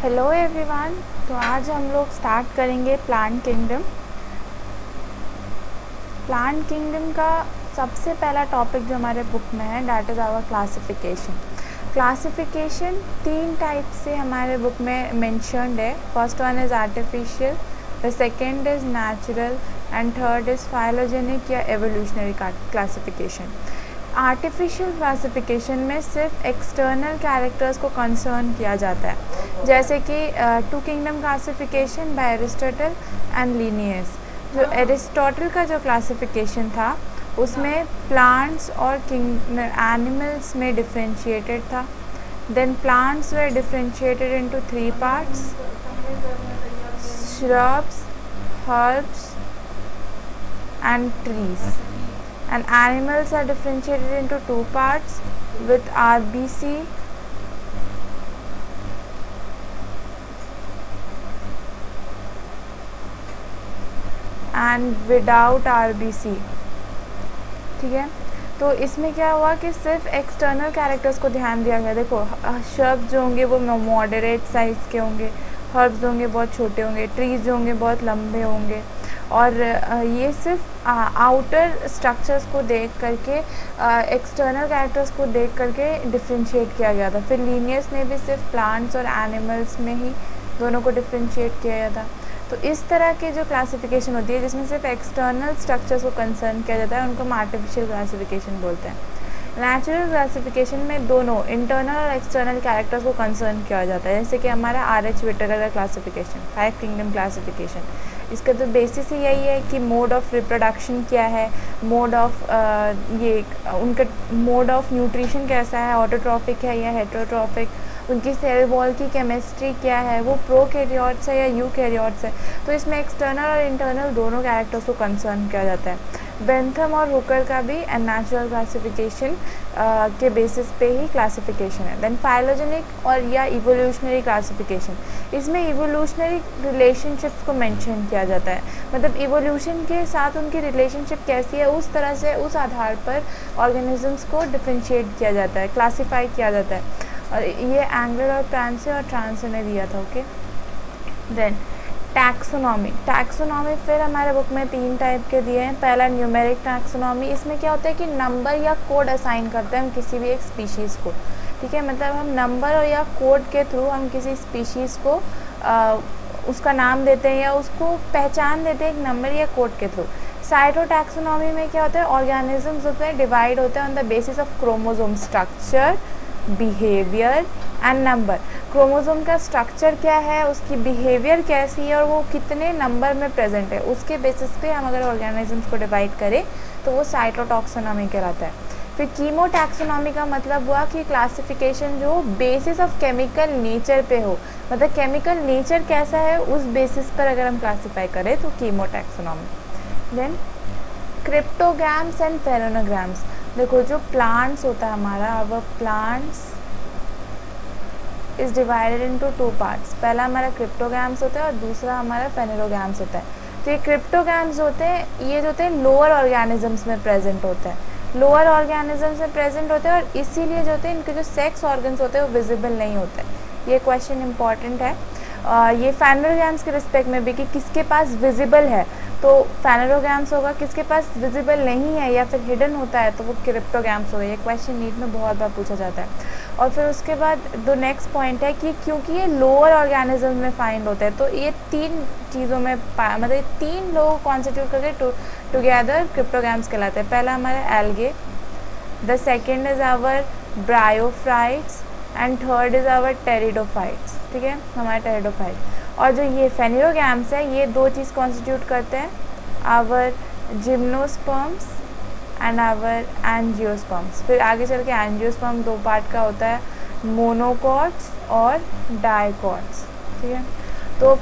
Hello everyone. तो आज हम लोग स्टार्ट करेंगे प्लांट किंगडम। प्लांट किंगडम का सबसे पहला टॉपिक जो हमारे बुक में है that is our classification. Classification 3 type से हमारे बुक में मेंशन्ड है। First one is artificial, the second is natural and third is phylogenetic या एवोल्यूशनरी क्लासिफिकेशन। आर्टिफिशियल क्लासिफिकेशन में सिर्फ एक्सटर्नल कैरेक्टर्स को कंसर्न किया जाता है, जैसे कि two kingdom classification by Aristotle and Linnaeus. जो एरिस्टोटल का जो क्लासिफिकेशन था उसमें प्लांट्स और एनिमल्स में डिफ्रेंशिएटेड था। Then plants they differentiated into 3 parts, shrubs, herbs and trees. And animals are differentiated into 2 parts with RBC and without RBC। ठीक है, तो इसमें क्या हुआ कि सिर्फ एक्सटर्नल कैरेक्टर्स को ध्यान दिया गया। देखो shrubs जो होंगे वो मॉडरेट साइज़ के होंगे, हर्ब्स होंगे बहुत छोटे होंगे, ट्रीज़ जो होंगे बहुत लंबे होंगे, और ये सिर्फ आउटर स्ट्रक्चर्स को देख करके एक्सटर्नल कैरेक्टर्स को देख करके डिफ्रेंशिएट किया गया था। फिर लीनियस ने भी सिर्फ प्लांट्स और एनिमल्स में ही दोनों को डिफ्रेंशिएट किया गया था। तो इस तरह की जो क्लासिफिकेशन होती है जिसमें सिर्फ एक्सटर्नल स्ट्रक्चर्स को कंसर्न किया जाता है उनको हम आर्टिफिशियल क्लासिफिकेशन बोलते हैं। नेचुरल क्लासिफिकेशन में दोनों इंटरनल और एक्सटर्नल कैरेक्टर्स को कंसर्न किया जाता है, जैसे कि हमारा R.H. विटेकर का क्लासिफिकेशन, 5 किंगडम क्लासिफिकेशन। इसका तो बेसिस ही यही है कि मोड ऑफ रिप्रोडक्शन क्या है, मोड ऑफ उनका मोड ऑफ न्यूट्रिशन कैसा है, ऑटोट्रॉफिक है या हेटेरोट्रॉफिक, उनकी सेल वॉल की केमिस्ट्री क्या है, वो प्रोकैरियोट्स है या यूकैरियोट्स है। तो इसमें एक्सटर्नल और इंटरनल दोनों कैरेक्टर्स को कंसर्न किया जाता है। बेंथम और हुकर का भी नेचुरल क्लासिफिकेशन के बेसिस पे ही क्लासिफिकेशन है। देन फाइलोजेनिक और या इवोल्यूशनरी क्लासिफिकेशन, इसमें इवोल्यूशनरी रिलेशनशिप्स को मेंशन किया जाता है, मतलब इवोल्यूशन के साथ उनकी रिलेशनशिप कैसी है उस तरह से उस आधार पर ऑर्गेनिजम्स को डिफ्रेंशिएट किया जाता है, क्लासीफाई किया जाता है। और ये एंगलर और प्रांसे और ट्रांसे ने दिया था। Okay, then taxonomy. टैक्सोनॉमी फिर हमारे बुक में 3 टाइप के दिए हैं। पहला न्यूमेरिक टैक्सोनॉमी, इसमें क्या होता है कि नंबर या कोड असाइन करते हैं हम किसी भी एक स्पीशीज़ को। ठीक है, मतलब हम नंबर और या कोड के थ्रू हम किसी स्पीशीज़ को उसका नाम देते हैं या उसको पहचान देते हैं एक नंबर या कोड के थ्रू। साइटोटैक्सोनॉमी में क्या होता है, ऑर्गेनिजम्स होते हैं डिवाइड होते हैं on the basis of chromosome structure, behaviour and number. Chromosome का स्ट्रक्चर क्या है, उसकी बिहेवियर कैसी है और वो कितने नंबर में प्रेजेंट है, उसके बेसिस पे हम अगर ऑर्गेनिजम्स को डिवाइड करें तो वो साइटोटॉक्सोनॉमी कहलाता है। फिर कीमोटैक्सोनॉमी का मतलब हुआ कि क्लासिफिकेशन जो बेसिस ऑफ केमिकल नेचर पे हो, मतलब केमिकल नेचर कैसा है उस बेसिस पर अगर हम क्लासीफाई करें तो कीमोटैक्सोनॉमी। Then क्रिप्टोग्राम्स and फेरोनोग्राम्स। देखो जो प्लांट्स होता है हमारा, वह plants is divided into 2 parts. पहला हमारा क्रिप्टोग्राम्स होता है और दूसरा हमारा फेनेरोग्राम्स होता है। तो ये क्रिप्टोग्राम्स होते हैं, ये जो होते हैं लोअर ऑर्गेनिजम्स में प्रेजेंट होता है, लोअर ऑर्गेनिजम्स में प्रेजेंट होते हैं और इसीलिए जो होते हैं इनके जो सेक्स ऑर्गन्स होते हैं वो विजिबल नहीं होते हैं। ये क्वेश्चन इंपॉर्टेंट है। ये फेनेरोग्राम्स के रिस्पेक्ट में भी कि किसके पास विजिबल है तो फेनेरोग्राम्स होगा, किसके पास विजिबल नहीं है या फिर हिडन होता है तो वो क्रिप्टोग्राम्स होगा। ये क्वेश्चन नीट में बहुत बार पूछा जाता है। और फिर उसके बाद दो नेक्स्ट पॉइंट है कि क्योंकि ये लोअर ऑर्गेनिज्म में फाइंड होता है तो ये 3 चीज़ों में मतलब 3 लोग कॉन्स्टिट्यूट करके टुगेदर क्रिप्टोग्राम्स कहलाते हैं। पहला हमारा algae, the second is our bryophytes and third is our pteridophytes. ठीक है, हमारे टेरिडोफाइट। और जो ये फेनेरोग्राम्स है ये 2 चीज़ कॉन्स्टिट्यूट करते हैं, our gymnosperms and our angiosperms. फिर आगे चल के एंजियोस्पर्म 2 पार्ट का होता है, मोनोकॉट्स और डाइकॉट्स। ठीक है, तो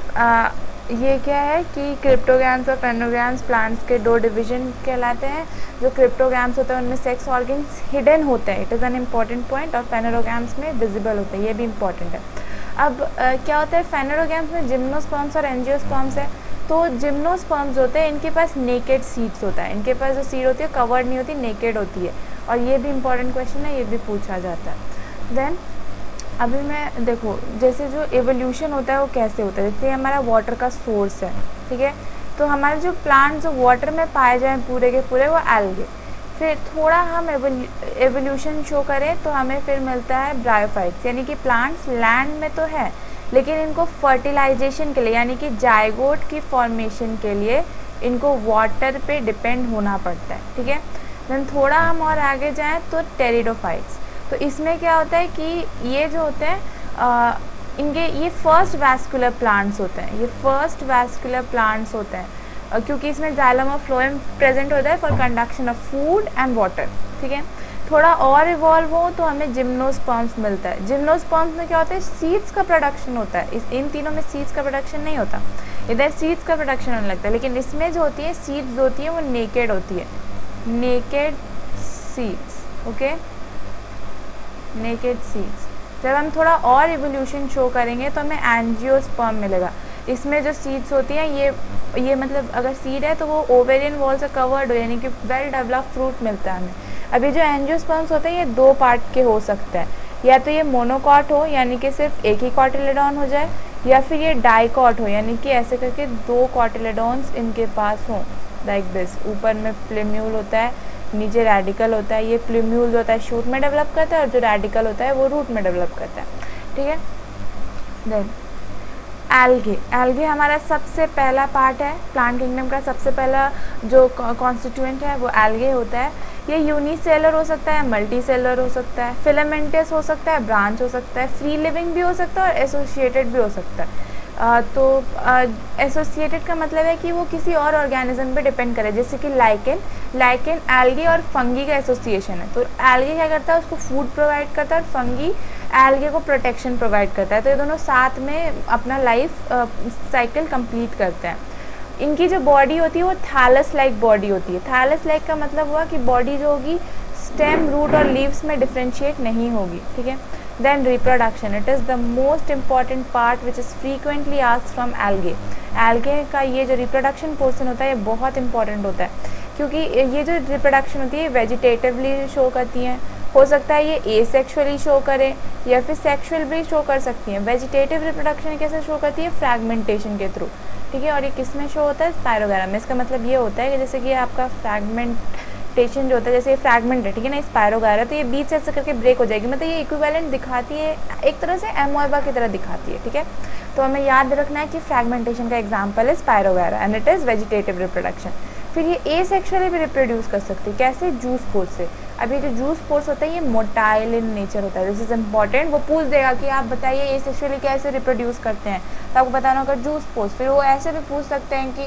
ये क्या है कि क्रिप्टोग्राम्स और फेनेरोग्राम्स प्लांट्स के 2 डिवीजन कहलाते हैं। जो क्रिप्टोग्राम्स होते हैं उनमें सेक्स ऑर्गन्स हिडन होते हैं, it is an important point, और फेनेरोग्राम्स में विजिबल होते हैं, ये भी इम्पॉर्टेंट है। अब क्या होता है फेनेरोग्राम्स में जिम्नोस्पर्म्स और एंजियोस्पर्म्स है। तो जिम्नोस्पर्म्स होते हैं इनके पास नेकेड सीड्स होता है, इनके पास जो सीड होती है कवर्ड नहीं होती, नेकेड होती है, और ये भी इम्पॉर्टेंट क्वेश्चन है, ये भी पूछा जाता है। देन अभी मैं देखो, जैसे जो एवोल्यूशन होता है वो कैसे होता है, जैसे हमारा वाटर का सोर्स है, ठीक है, तो हमारे जो प्लांट जो वाटर में पाए जाएँ पूरे के पूरे वो एल्गे। फिर थोड़ा हम एवोल्यूशन शो करें तो हमें फिर मिलता है ब्रायोफाइट्स, यानी कि प्लांट्स लैंड में तो है लेकिन इनको फर्टिलाइजेशन के लिए यानी कि जाइगोट की फॉर्मेशन के लिए इनको वाटर पे डिपेंड होना पड़ता है, ठीक है। देन थोड़ा हम और आगे जाएँ तो टेरिडोफाइट्स, तो इसमें क्या होता है कि ये जो होते हैं इनके ये फर्स्ट वैस्कुलर प्लांट्स होते हैं, ये फर्स्ट वैस्कुलर प्लांट्स होते हैं क्योंकि इसमें जाइलम और फ्लोएम प्रेजेंट होता है for conduction of food and water, ठीक है। थोड़ा और इवॉल्व हो तो हमें जिम्नोस्पर्म्स मिलता है। जिम्नोस्पर्म्स में क्या होता है, सीड्स का प्रोडक्शन होता है, इन तीनों में सीड्स का प्रोडक्शन नहीं होता, इधर सीड्स का प्रोडक्शन होने लगता है, लेकिन इसमें जो होती है सीड्स होती है वो नेकेड होती है, naked seeds, okay, naked seeds. जब हम थोड़ा और इवोल्यूशन शो करेंगे तो हमें एंजियोस्पर्म मिलेगा। इसमें जो सीड्स होती हैं ये मतलब अगर सीड है तो वो ओवेरियन वॉल से कवर्ड हो, यानी कि वेल डेवलप फ्रूट मिलता है हमें। अभी जो एंजियोस्पर्म्स होते हैं ये 2 पार्ट के हो सकते हैं, या तो ये मोनोकॉट हो यानी कि सिर्फ एक ही कॉटिलेडॉन हो जाए, या फिर ये डाइकॉट हो यानी कि ऐसे करके 2 कॉटिलेडॉन्स इनके पास हों, लाइक दिस। ऊपर में प्लेम्यूल होता है, नीचे रेडिकल होता है। ये प्लेम्यूल जो होता है शूट में डेवलप करता है और जो रेडिकल होता है वो रूट में डेवलप करता है, ठीक है। देन एल्गे हमारा सबसे पहला पार्ट है, प्लांट किंगडम का सबसे पहला जो कॉन्स्टिट्यूएंट है वो एल्गे होता है। ये यूनिसेलर हो सकता है, मल्टी सेलर हो सकता है, फिलामेंटस हो सकता है, ब्रांच हो सकता है, फ्री लिविंग भी हो सकता है और एसोसिएटेड भी हो सकता है। तो एसोसिएटेड का मतलब है कि वो किसी और ऑर्गेनिज्म पे डिपेंड करे, जैसे कि लाइकेन एल्गे और फंगी का एसोसिएशन है। तो एल्गे क्या करता है, उसको फूड प्रोवाइड करता है और फंगी एल्गे को प्रोटेक्शन प्रोवाइड करता है। तो ये दोनों साथ में अपना लाइफ साइकिल कंप्लीट करते हैं। इनकी जो बॉडी होती है वो थैलस लाइक बॉडी होती है। थैलस लाइक का मतलब हुआ कि बॉडी जो होगी स्टेम, रूट और लीव्स में डिफ्रेंशिएट नहीं होगी, ठीक है। Then reproduction, it is the most important part which is frequently asked from algae. Algae का ये जो रिप्रोडक्शन पोर्शन होता है ये बहुत इंपॉर्टेंट होता है, क्योंकि ये जो रिप्रोडक्शन होती है वेजिटेटिवली शो करती हैं। हो सकता है ये एसेक्सुअली शो करे या फिर सेक्सुअल भी शो कर सकती हैं। वेजिटेटिव रिप्रोडक्शन कैसे शो करती है, फ्रैगमेंटेशन के थ्रू, ठीक है। और ये किस में शो होता है, स्पायरोगैरा में। इसका मतलब ये होता है कि जैसे कि आपका फ्रैगमेंटेशन जो होता है, जैसे ये फ्रैगमेंट है, ठीक है ना, स्पायरोगैरा, तो ये बीच से ऐसे करके ब्रेक हो जाएगी, मतलब ये इक्विवेलेंट दिखाती है, एक तरह से एमोएबा की तरह दिखाती है, ठीक है। तो हमें याद रखना है कि फ्रैगमेंटेशन का एग्जाम्पल है spirogyra and it is vegetative reproduction. फिर ये एसेक्सुअली भी रिप्रोड्यूस कर सकती है, कैसे, जूस पोर्स से। अभी जो जूस पोर्स होता है ये मोटाइल इन नेचर होता है, दिस इज इम्पॉर्टेंट। वो पूछ देगा कि आप बताइए एसेक्सुअली कैसे रिप्रोड्यूस करते हैं, तो आपको बताना होगा जूस पोर्स। फिर वो ऐसे भी पूछ सकते हैं कि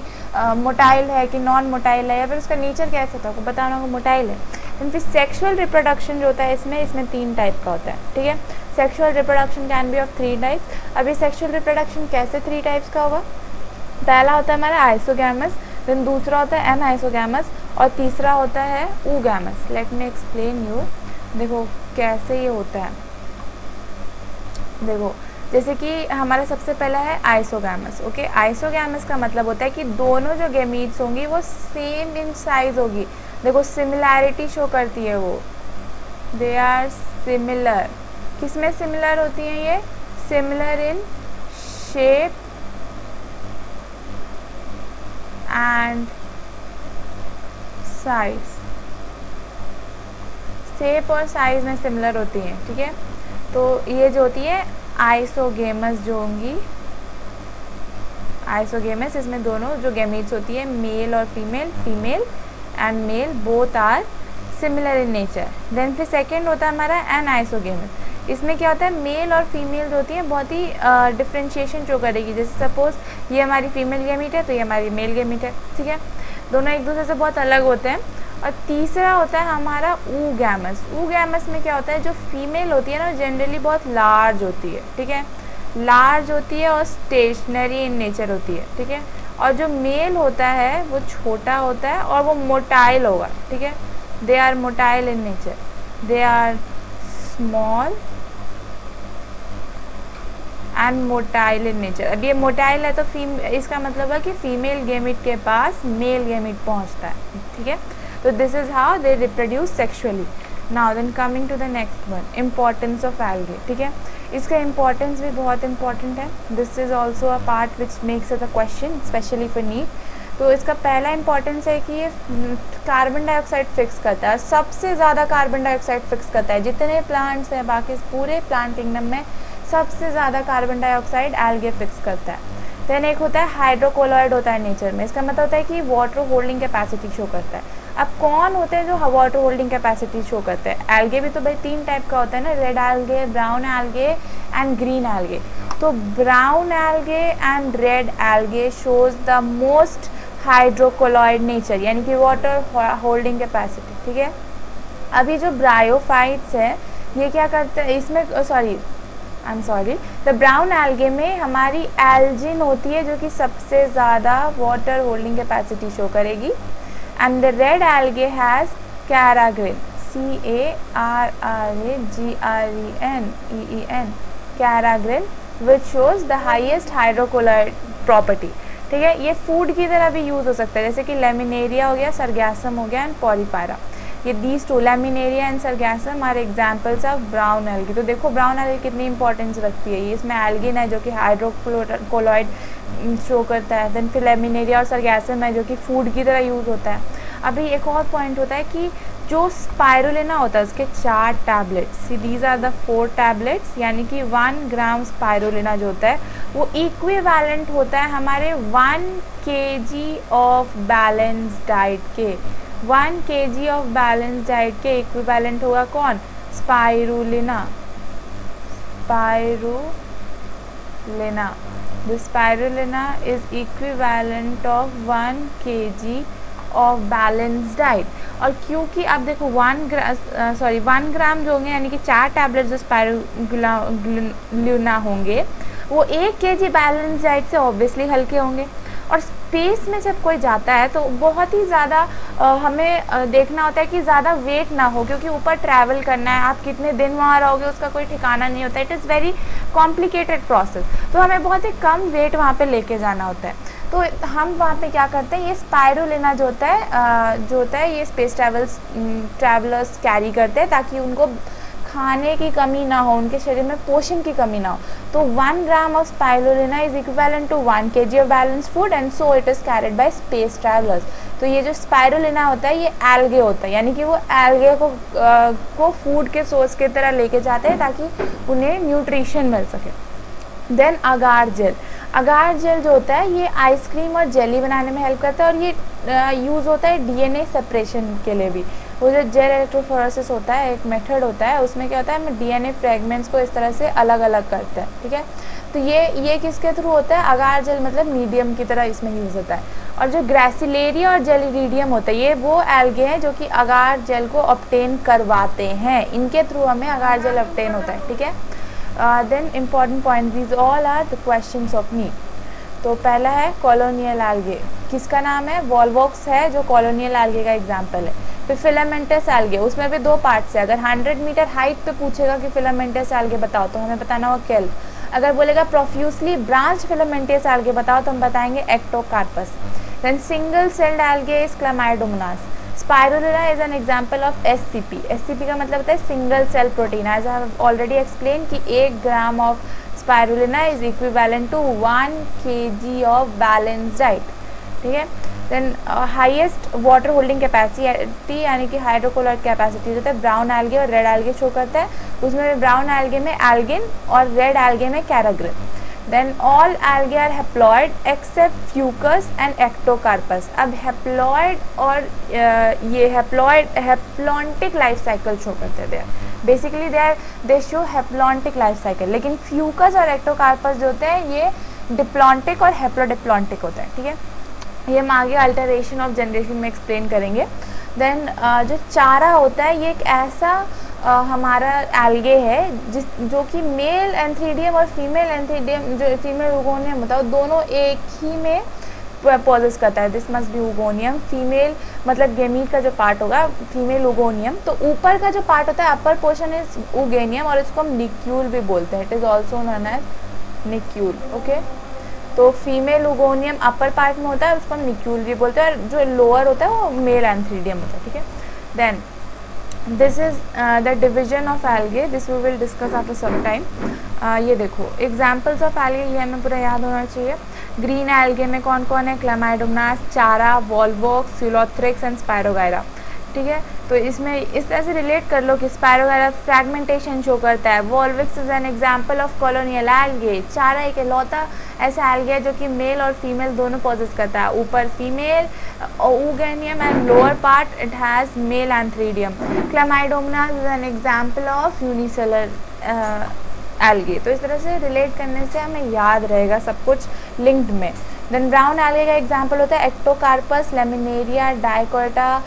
मोटाइल है कि नॉन मोटाइल है, या फिर उसका नेचर कैसा था, आपको बताना होगा मोटाइल है। एंड फिर सेक्शुअल रिप्रोडक्शन जो होता है इसमें 3 टाइप का होता है, ठीक है। Sexual reproduction can be of 3 types. अभी सेक्शुअल रिप्रोडक्शन कैसे 3 टाइप्स का होगा, पहला होता है हमारा आइसोगैमस, देन दूसरा होता है एनाइसोगैमस और तीसरा होता है oogamous. Let me explain you. देखो कैसे ये होता है, देखो जैसे कि हमारा सबसे पहला है आइसोगैमस, ओके। आइसोगैमस का मतलब होता है कि दोनों जो गैमीट्स होंगी वो सेम इन साइज होगी। देखो सिमिलैरिटी शो करती है वो, दे आर सिमिलर। किस में सिमिलर होती हैं ये, similar in shape and size, shape और साइज में सिमिलर होती हैं, ठीक है। तो ये जो होती है आइसोगेमस जो होंगी, आइसोगेमस, इसमें दोनों जो गैमीट्स होती है मेल और female, female and male both are similar in nature. Then फिर सेकेंड होता है हमारा एनाइसोगेमस। इसमें क्या होता है, मेल और फीमेल जो होती हैं बहुत ही डिफ्रेंशिएशन शो करेगी। जैसे सपोज ये हमारी फीमेल गैमीट है तो ये हमारी मेल गैमीट है, ठीक है। दोनों एक दूसरे से बहुत अलग होते हैं। और तीसरा होता है हमारा ऊगैमस। ऊगैमस में क्या होता है, जो फीमेल होती है ना जनरली बहुत लार्ज होती है, ठीक है, लार्ज होती है और स्टेशनरी इन नेचर होती है, ठीक है। और जो मेल होता है वो छोटा होता है और वो मोटाइल होगा, ठीक है। They are motile in nature, they are small and motile in nature. अब ये मोटाइल है तो इसका मतलब है कि फीमेल गैमीट के पास मेल गैमीट पहुंचता है, ठीक है। तो this is how they reproduce sexually. Now then coming to the next one, importance of algae, ठीक है। इसका इम्पोर्टेंस भी बहुत इम्पॉर्टेंट है. This is also a part which makes it a question specially for NEET. तो इसका पहला importance है कि ये कार्बन डाइऑक्साइड फिक्स करता है. सबसे ज़्यादा कार्बन डाइऑक्साइड फिक्स करता है. जितने प्लांट्स हैं बाकी पूरे प्लांट किंगडम में सबसे ज़्यादा कार्बन डाइऑक्साइड एल्गे फिक्स करता है. देन एक होता है हाइड्रोकोलॉइड होता है नेचर में. इसका मतलब होता है कि वाटर होल्डिंग कैपेसिटी शो करता है. अब कौन होते हैं जो वाटर होल्डिंग कैपेसिटी शो करते हैं? एल्गे भी तो भाई 3 टाइप का होता है ना, red algae, brown algae and green algae. तो brown algae and red algae shows the most hydrocolloid nature, यानी कि वाटर होल्डिंग कैपेसिटी. ठीक है. अभी जो ब्रायोफाइट्स है ये क्या करते हैं इसमें, द ब्राउन एल्गे में हमारी एल्जिन होती है जो कि सबसे ज़्यादा वाटर होल्डिंग कैपेसिटी शो करेगी. And the red algae has carrageenan, CARAGREN, carrageenan, which shows the highest hydrocolloid property. ठीक है. ये फूड की तरह भी यूज़ हो सकता है, जैसे कि लेमिनेरिया हो गया, सरगैसम हो गया एंड पॉरीफायरा. ये these two, laminaria and sargassum, are examples of brown algae. तो देखो ब्राउन एल्गी कितनी इंपॉर्टेंस रखती है. ये इसमें एल्गिन है जो कि हाइड्रोकोलॉइड शो करता है. देन फिर लेमिनेरिया और सरगैसम है जो कि फूड की तरह यूज़ होता है. अभी एक और पॉइंट होता है कि जो स्पाइरुलिना होता है उसके 4 tablets, these are the 4 tablets, यानी कि 1 ग्राम स्पाइरुलिना जो होता है वो इक्विवेलेंट होता है हमारे 1 kg ऑफ बैलेंस डाइट के. 1 kg ऑफ बैलेंस डाइट के इक्विवेलेंट होगा कौन? Spirulina. The spirulina is equivalent of 1 kg of balance diet. और क्योंकि आप देखो 1 ग्राम जो होंगे यानी कि 4 टैबलेट जो स्पाइरुलिना होंगे वो 1 kg बैलेंस डाइट से ऑब्वियसली हल्के होंगे. और स्पेस में जब कोई जाता है तो बहुत ही ज़्यादा हमें देखना होता है कि ज़्यादा वेट ना हो, क्योंकि ऊपर ट्रैवल करना है. आप कितने दिन वहाँ रहोगे उसका कोई ठिकाना नहीं होता. It is very complicated process. तो हमें बहुत ही कम वेट वहाँ पे लेके जाना होता है. तो हम वहाँ पे क्या करते हैं, ये स्पाइरुलिना जो होता है ये स्पेस ट्रैवलर्स कैरी करते हैं ताकि उनको खाने की कमी ना हो, उनके शरीर में पोषण की कमी ना हो. तो 1 gram of spirulina is equivalent to 1 kg of balance food and so it is carried by space travellers. तो ये जो स्पाइरुलिना होता है ये एल्गे होता है, यानी कि वो एल्गे को फूड के सोर्स की तरह लेके जाते हैं ताकि उन्हें न्यूट्रिशन मिल सके. देन अगार जेल जो होता है ये आइसक्रीम और जेली बनाने में हेल्प करता है. और ये यूज़ होता है DNA सेपरेशन के लिए भी. वो जो जेल इलेक्ट्रोफोरेसिस होता है एक मेथड होता है, उसमें क्या होता है हम DNA फ्रेगमेंट्स को इस तरह से अलग अलग करते हैं. ठीक है. तो ये किसके थ्रू होता है? अगार जेल मतलब मीडियम की तरह इसमें यूज़ होता है. और जो ग्रेसिलेरिया और जेलिडियम होता है ये वो एल्गे हैं जो कि अगार जेल को ऑब्टेन करवाते हैं. इनके थ्रू हमें अगार जेल ऑब्टेन होता है. ठीक है. Then important point, these all are the questions of NEET. तो पहला है कॉलोनियल एल्गे, किसका नाम है? वॉल्वॉक्स है जो कॉलोनियल एल्गे का एग्जाम्पल है. फिर फिलामेंटस एल्गे, उसमें भी 2 पार्ट्स है. अगर 100 मीटर हाइट पे पूछेगा कि फिलामेंटस एल्गे बताओ तो हमें बताना होगा केल्प. अगर बोलेगा प्रोफ्यूसली ब्रांच फिलामेंटस एल्गे बताओ तो हम बताएंगे ectocarpus. Then single celled algae is chlamydomonas. Spirulina is an example of SCP. SCP का मतलब होता है single cell protein. As I have already explain कि 1 gram of spirulina is equivalent to 1 kg of balance diet. ठीक है. Then highest water holding capacity यानी कि hydrocolloid capacity होता है ब्राउन एल्गे और रेड एल्गे शो करता है. उसमें ब्राउन एल्गे में एल्गिन और रेड एल्गे में carrageenan. Then all algae are haploid except fucus and ectocarpus. अब हेप्लॉइड और ये हेप्लॉन्टिक लाइफ साइकिल शो करते हैं. Basically they show haplontic life cycle. लेकिन फ्यूकस और एक्टोकार्पस जो होते हैं ये डिप्लॉन्टिक और हेप्लोडिप्लॉन्टिक होते हैं. ठीक है. ये हम आगे अल्टरेशन ऑफ जनरेशन में एक्सप्लेन करेंगे. देन जो चारा होता है ये एक ऐसा हमारा एल्गे है जो कि मेल एंथ्रीडियम और फीमेल एंथ्रीडियम जो फीमेल उगोनियम होता है दोनों एक ही में पॉजेस करता है. This must be उगोनियम. फीमेल मतलब गेमीट का जो पार्ट होगा फीमेल उगोनियम. तो ऊपर का जो पार्ट होता है अपर पोर्शन इज उगेनियम और इसको हम निक्यूल भी बोलते हैं. It is also known as nucule. Okay. तो फीमेल उगोनियम अपर पार्ट में होता है उसको हम निक्यूल भी बोलते हैं और जो लोअर होता है वो मेल एंथ्रीडियम होता है. ठीक है. Then this is the division of algae, this we will discuss after some time. ये देखो एग्जाम्पल्स ऑफ एल्गे, ये हमें पूरा याद होना चाहिए। ग्रीन एल्गे में कौन कौन है? क्लामाइडोमोनास, चारा, वॉल्वॉक्स, यूलोथ्रिक्स एंड स्पायरोगायरा। ठीक है, तो इसमें इस तरह से रिलेट कर लो कि स्पायरोगायरा फ्रैगमेंटेशन शो करता है, volvox is an example of colonial algae, chara एक इकलौता ऐसा एल्गे है जो कि मेल और फीमेल दोनों पॉजेस करता है, ऊपर female ooganium and lower part it has male antheridium. Chlamydomonas is an example of unicellular algae. तो इस तरह से रिलेट करने से हमें याद रहेगा सब कुछ लिंक्ड में। देन ब्राउन एल्गे का एग्जाम्पल होता है एक्टोकार्पस, लेमिनेरिया, डाइकोटा,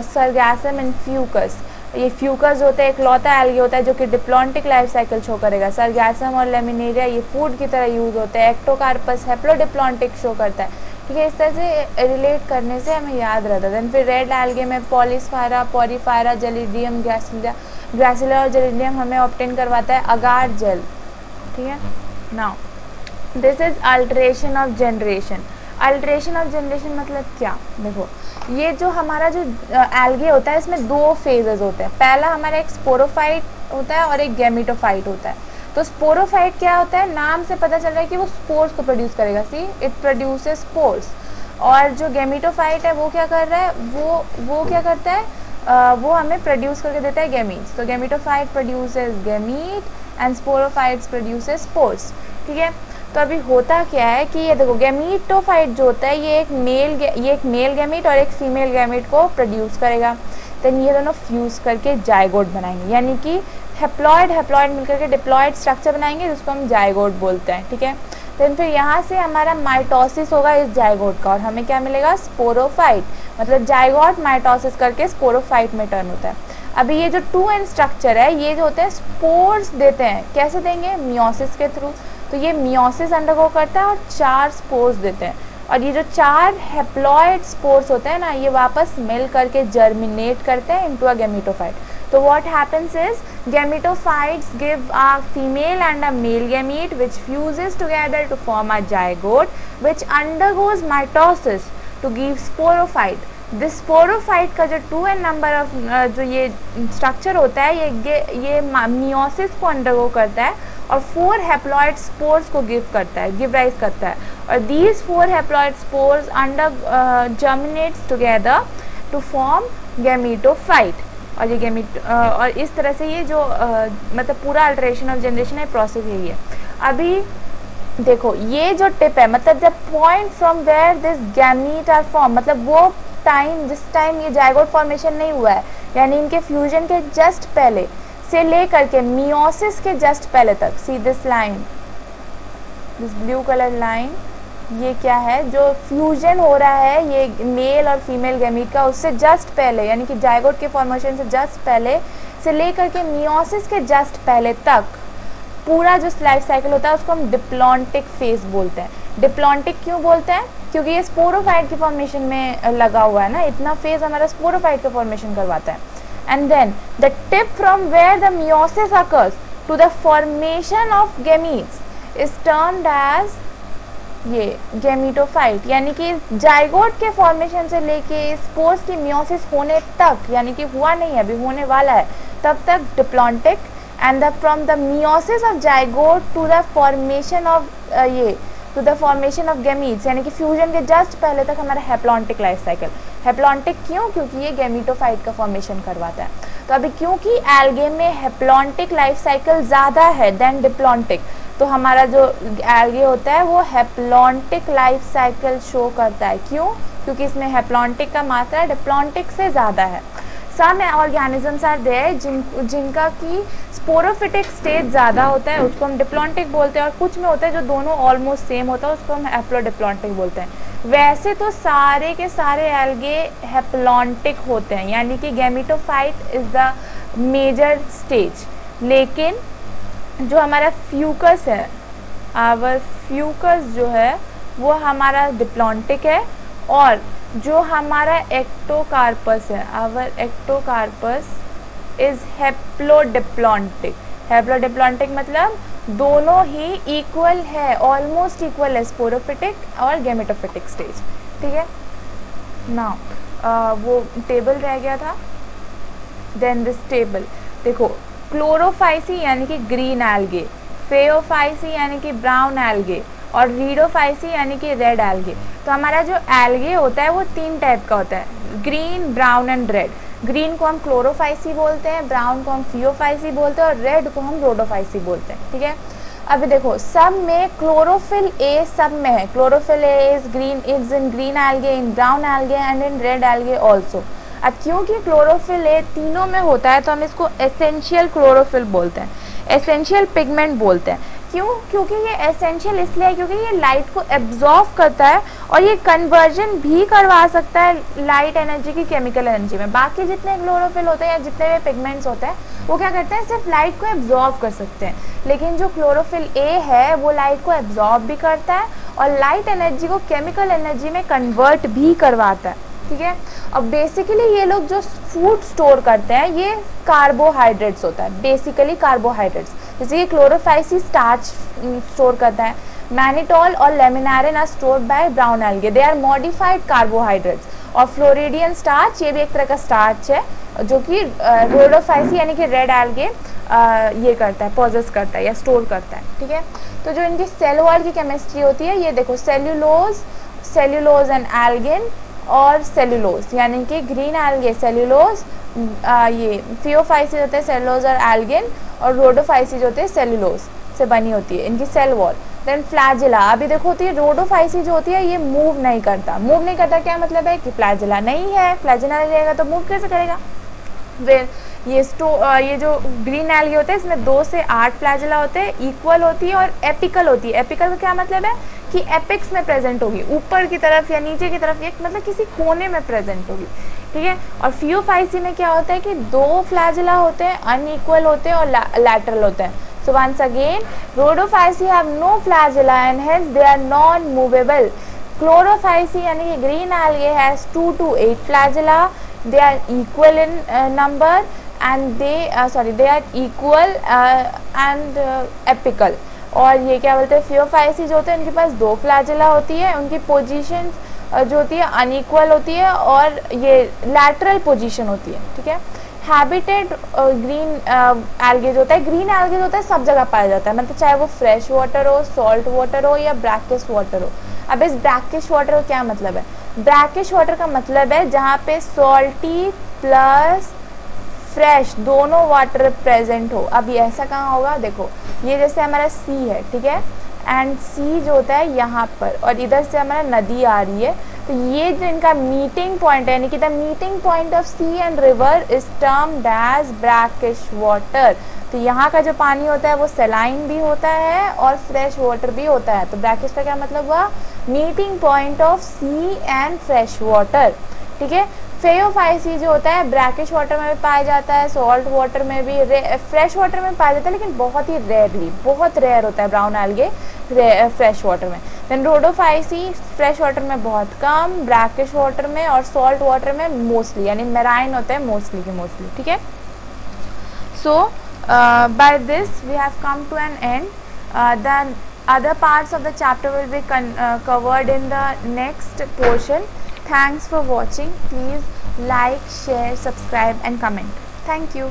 सरगैसम एंड फ्यूकस। ये फ्यूकस होता है इकलौता एल्गे होता है जो कि डिप्लॉन्टिक लाइफ साइकिल शो करेगा। सरगैसम और लेमिनेरिया ये फूड की तरह यूज होते हैं। एक्टोकार्पस हेप्लोडिप्लॉन्टिक शो करता है। ठीक है, इस तरह से रिलेट करने से हमें याद रहता है। देन फिर रेड एल्गे में पॉलिस्फायरा, पोरीफायरा, जेलिडियम, ग्रासिला और जेलिडियम हमें ऑब्टेन करवाता है अगार जेल। ठीक है, now this is alteration of generation. Alteration of generation मतलब क्या? देखो ये जो हमारा जो एल्गे होता है इसमें दो फेजेस होते हैं। पहला हमारा एक स्पोरोफाइट होता है और एक गैमेटोफाइट होता है। तो स्पोरोफाइट क्या होता है? नाम से पता चल रहा है कि वो स्पोर्स को प्रोड्यूस करेगा। See it produces spores. और जो गैमेटोफाइट है वो क्या कर रहा है? वो क्या करता है? वो हमें प्रोड्यूस करके देता है गैमीट्स। तो gametophyte produces gamete and sporophytes produces spores. ठीक है, तो अभी होता क्या है कि ये देखो गैमीटोफाइट जो होता है ये एक मेल गैमीट और एक फीमेल गैमीट को प्रोड्यूस करेगा। देन ये दोनों फ्यूज़ करके जाइगोट बनाएंगे, यानी कि हेप्लॉइड मिलकर के डिप्लॉइड स्ट्रक्चर बनाएंगे जिसको हम जाइगोट बोलते हैं। ठीक है, देन फिर यहाँ से हमारा माइटोसिस होगा इस जाइगोट का और हमें क्या मिलेगा? स्पोरोफाइट। मतलब जाइगोट माइटोसिस करके स्पोरोफाइट में टर्न होता है। अभी ये जो 2n स्ट्रक्चर है ये जो होते हैं स्पोर्स देते हैं। कैसे देंगे? मियोसिस के थ्रू। तो ये मियोसिस अंडरगो करता है और 4 स्पोर्स देते हैं। और ये जो 4 हेप्लॉइड स्पोर्स होते हैं ना ये वापस मिल करके जर्मिनेट करते हैं इनटू अ गैमेटोफाइट। तो what happens is gametophytes give a female and a male gamete which fuses together to form a zygote which undergoes mitosis to give sporophyte. This sporophyte का जो 2n नंबर ऑफ जो ये structure होता है ये meiosis को undergo करता है और 4 हेप्लॉइड स्पोर्स को गिव राइज करता है। और these 4 haploid spores under germinates together to form gametophyte. और ये और इस तरह से ये जो मतलब पूरा अल्टरेशन ऑफ जनरेशन है प्रोसेस यही है। अभी देखो ये जो टिप है मतलब the point from where this gamete are form, मतलब वो टाइम जिस टाइम ये जाइगोट फॉर्मेशन नहीं हुआ है यानी इनके फ्यूजन के जस्ट पहले से लेकर के मियोसिस के जस्ट पहले तक। See this line, this blue colour line, ये क्या है? जो फ्यूजन हो रहा है ये मेल और फीमेल गैमीट का उससे जस्ट पहले यानी कि जाइगोट के फॉर्मेशन से जस्ट पहले से लेकर के मियोसिस के जस्ट पहले तक पूरा जो लाइफ साइकिल होता है उसको हम डिप्लॉन्टिक फेज बोलते हैं। डिप्लॉन्टिक क्यों बोलते हैं? क्योंकि ये स्पोरोफाइट के फॉर्मेशन में लगा हुआ है ना, इतना फेज हमारा स्पोरोफाइट का फॉर्मेशन करवाता है। And then the tip from where the meiosis occurs to the formation of gametes is termed as ये गैमेटोफाइट, यानी कि जाइगोट के फॉर्मेशन से लेके स्पोर्स की मियोसिस होने तक, यानी कि हुआ नहीं है अभी होने वाला है, तब तक diplontic. And from the meiosis of zygote to the formation of gametes यानी कि फ्यूजन के जस्ट पहले तक हमारा हेप्लॉन्टिक लाइफ साइकिल। हेप्लॉन्टिक क्यों? क्योंकि ये गैमेटोफाइट का फॉर्मेशन करवाता है। तो अभी क्योंकि एल्गे में हेप्लॉन्टिक लाइफ साइकिल ज़्यादा है देन डिप्लॉन्टिक, तो हमारा जो एल्गे होता है वो हेप्लॉन्टिक लाइफ साइकिल शो करता है। क्यों? क्योंकि इसमें हेप्लॉन्टिक का मात्रा डिप्लॉन्टिक से ज़्यादा है। सम ऑर्गेनिजम्स आर देयर जिनका की स्पोरोफिटिक स्टेज ज़्यादा होता है उसको हम डिप्लॉन्टिक बोलते हैं, और कुछ में होता है जो दोनों ऑलमोस्ट सेम होता है उसको हम हेप्लोडिप्लॉन्टिक बोलते हैं। वैसे तो सारे के सारे एल्गे हेप्लॉन्टिक होते हैं यानी कि gametophyte is the major stage, लेकिन जो हमारा फ्यूकस है, आवर फ्यूकस जो है वो हमारा डिप्लॉन्टिक है, और जो हमारा एक्टोकार्पस है, आवर एक्टोकार्पस इज हेप्लोडिप्लॉन्टिक। हेप्लोडिप्लॉन्टिक मतलब दोनों ही इक्वल है, ऑलमोस्ट इक्वल है, स्पोरोफिटिक और गैमेटोफिटिक स्टेज। ठीक है ना, वो टेबल रह गया था, देन दिस टेबल देखो, क्लोरोफाइसी यानी कि ग्रीन एल्गे, फेओफाइसी यानी कि ब्राउन एल्गे, और रीडोफाइसी यानी कि रेड एल्गे। तो हमारा जो एल्गे होता है वो 3 टाइप का होता है, green, brown and red. Green को हम क्लोरोफाइसी बोलते हैं, ब्राउन को हम फियोफाइसी बोलते हैं, और रेड को हम रोडोफाइसी बोलते हैं। ठीक है, अभी देखो सब में क्लोरोफिल ए सब में है, chlorophyll A is in green algae, in brown algae and in red algae also. अब क्योंकि क्लोरोफिल ए तीनों में होता है तो हम इसको एसेंशियल क्लोरोफिल बोलते हैं, एसेंशियल पिगमेंट बोलते हैं। क्यों? क्योंकि ये एसेंशियल इसलिए है क्योंकि ये लाइट को एब्जॉर्व करता है और ये कन्वर्जन भी करवा सकता है लाइट एनर्जी की केमिकल एनर्जी में। बाकी जितने क्लोरोफिल होते हैं या जितने भी पिगमेंट्स होते हैं वो क्या करते हैं, सिर्फ लाइट को एब्जॉर्व कर सकते हैं, लेकिन जो क्लोरोफिल ए है वो लाइट को एब्जॉर्ब भी करता है और लाइट एनर्जी को केमिकल एनर्जी में कन्वर्ट भी करवाता है। ठीक है, अब बेसिकली ये लोग जो फूड स्टोर करते हैं ये कार्बोहाइड्रेट्स होता है, बेसिकली कार्बोहाइड्रेट्स, जैसे कि क्लोरोफाइसी स्टार्च स्टोर करता है, मैनिटोल और laminarin are stored by brown algae, they are modified carbohydrates. और फ्लोरिडियन स्टार्च ये भी एक तरह का स्टार्च है जो कि रोडोफाइसी यानी कि रेड एल्गे ये करता है, पॉजेस करता है या स्टोर करता है। ठीक है, तो जो इनकी सेल वॉल की केमिस्ट्री होती है ये देखो, सेल्यूलोज एंड एल्गिन और सेल्यूलोज, यानी कि ग्रीन एल्गे सेल्यूलोज, ये फियोफाइसी होते हैं सेल्यूलोज और एल्गिन, और रोडोफाइसी होते हैं सेल्यूलोज से बनी होती है इनकी सेल वॉल। देन फ्लैजिला, अभी देखो होती है रोडोफाइसी जो होती है ये मूव नहीं करता। मूव नहीं करता क्या मतलब है कि फ्लैजिला नहीं है, फ्लैजिला नहीं रहेगा तो मूव कैसे करेगा। फिर ये जो ग्रीन एल्गे होते हैं इसमें 2 से 8 फ्लैजिला होते हैं, इक्वल होती है और एपिकल होती है। एपिकल का क्या मतलब है कि एपिक्स में प्रेजेंट होगी, ऊपर की तरफ या नीचे की तरफ, एक मतलब किसी कोने में प्रेजेंट होगी। ठीक है, और फियोफाइसी में क्या होता है कि 2 फ्लैजिला होते हैं, अनइक्वल होते हैं और लैटरल होते हैं। So once again, Rhodophysi have no flagella and hence they are non-movable. Chlorophysi यानी कि green algae has 2 to 8 flagella. They are equal in number and they are equal and apical. और ये क्या बोलते हैं, Phaeophysi जो होते हैं उनके पास 2 flagella होती है, उनकी पोजीशन जो होती है अनइक्वल होती है और ये लैटरल पोजीशन होती है। ठीक है, हैबिटेट ग्रीन एल्गे जो होता है, ग्रीन एल्गे जो होता है सब जगह पाया जाता है, मतलब चाहे वो फ्रेश वाटर हो, सॉल्ट वाटर हो या ब्रैकिश वाटर हो। अब इस ब्रैकिश वाटर का क्या मतलब है, ब्रैकिश वाटर का मतलब है जहाँ पे सॉल्टी प्लस फ्रेश दोनों वाटर प्रेजेंट हो। अब ये ऐसा कहाँ होगा, देखो ये जैसे हमारा सी है, ठीक है, एंड सी जो होता है यहाँ पर और इधर से हमारा नदी आ रही है, तो ये जो इनका मीटिंग पॉइंट है, यानी कि the meeting point of sea and river is termed as brackish water. तो यहाँ का जो पानी होता है वो सेलाइन भी होता है और फ्रेश वाटर भी होता है। तो ब्रैकिश का क्या मतलब हुआ, meeting point of sea and fresh water. ठीक है, फेओफाइसी जो होता है ब्रैकिश वाटर में भी पाया जाता है, सॉल्ट वाटर में भी, फ्रेश वाटर में पाया जाता है, लेकिन बहुत ही रेयरली, बहुत रेयर होता है ब्राउन एल्गे फ्रेश वाटर में। देन रोडोफाइसी फ्रेश वाटर में बहुत कम, ब्रैकिश वाटर में और सॉल्ट वाटर में मोस्टली, यानी मेराइन होता है मोस्टली के मोस्टली। ठीक है, so by this we have come to an end. The other parts of the chapter will be covered in the next portion. Thanks for watching. Please like, share, subscribe and comment. Thank you.